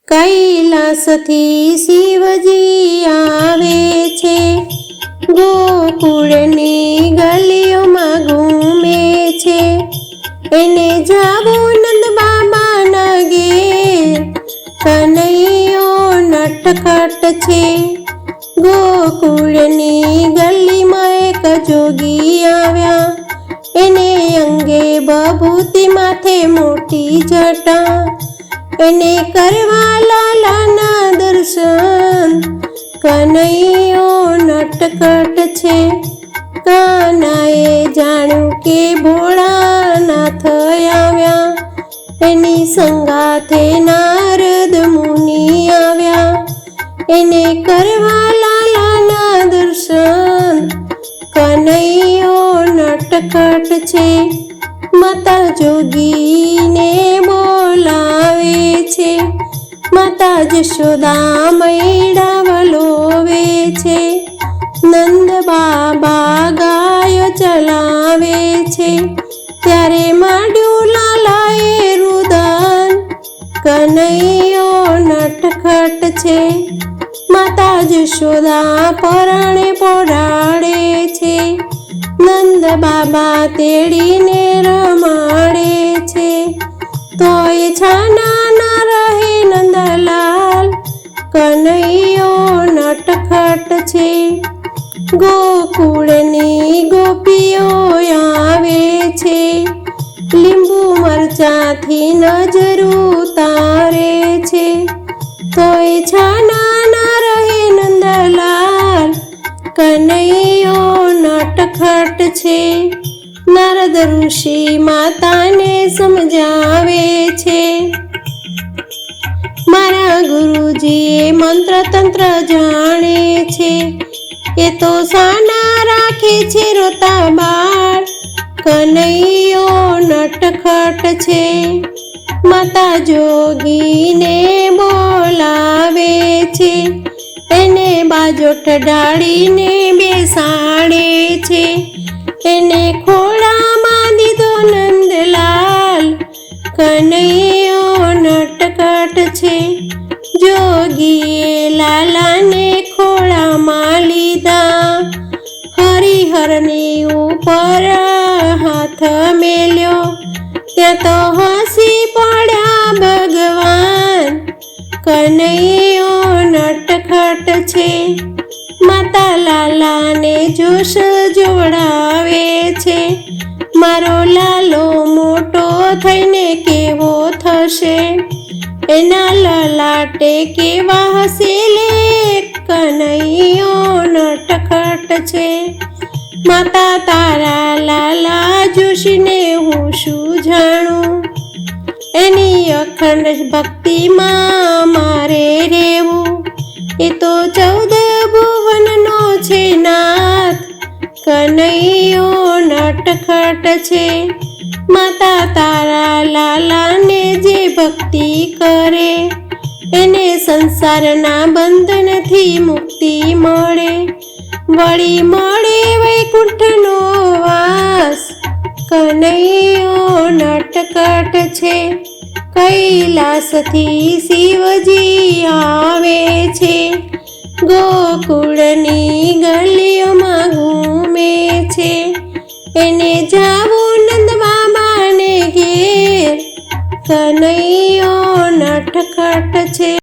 કૈલાસથી શિવજી આવે છે, ગોકુળની ગલીઓમાં ઘૂમે છે. એને જાવું નંદ બાબાના ઘેર, કનૈયો નટખટ છે. ગોકુળની ગલીમાં એક જોગી આવ્યા, એને અંગે બભૂતિ માથે મોટી જટા. એને કરવા લાલાના દર્શન, કનૈયો નટખટ છે. કાનાએ જાણ્યું કે ભોળાનાથ આવ્યા, એની સંગાથે નારદ મુનિ આવ્યા. એને કરવા લાલાના દર્શન, કનૈયો નટખટ છે. માતા જોગીને બોલાવે છે, માતા જશોદા મૈડા વલોવે છે. નંદ બાબા ગાયો ચલાવે છે, ત્યારે માંડ્યું લાલાએ રુદન, કનૈયો નટખટ છે. માતા જશોદા પરાણે પોઢાડે છે, નંદ બાબા તેડીને રમાડે છે. તોય છાના ના રહે નંદલાલ, કનૈયો નટખટ છે. ગોકુળની ગોપીઓ આવે છે, લીંબુ મરચાથી નજર ઉતારે છે. તોય છાના ના રહે નંદલાલ, કનૈયો નટખટ છે. નારદ ઋષિ માતાને સમજાવે છે, મારા ગુરુજીએ મંત્ર તંત્ર જાણે છે. એ તો સાના રાખે છે રોતા બાળ, કનૈયો નટખટ છે. માતા જોગીને બોલાવે છે, એને બાજોઠ ઢાળીને બેસાડે છે. એને ખોળામાં દીધો નંદલાલ, કનૈયો નટખટ છે. જોગીએ લાલાને ખોળામાં લીધા, હરિહરની ઉપર હાથ મેલ્યો, ત્યાં તો હસી પડ્યા ભગવાન, કનૈયો નટખટ છે. માતા લાલાને જોશ જોડાવે છે, મારો લાલો મોટો થઈને કેવો થશે, એના લલાટે કેવા હશે લે, કનૈયો નટખટ છે. માતા તારા લાલા જોશીને હું શું જાણું, એની અખંડ ભક્તિમાં મારે રહેવું. એ તો 14 ભુવનનો છે નાથ, કનૈયો નટખટ છે. માતા તારા લાલાને જે ભક્તિ કરે, એને સંસારના બંધનથી મુક્તિ મળે, વળી મળે વૈકુંઠનો વાસ, કનૈયો નટખટ છે. કૈલાસથી શિવજી આવે છે, ગોકુળની ગલીઓમાં ઘૂમે છે. એને જાવું નંદ બાબાને ઘેર, કનૈયો નટખટ છે.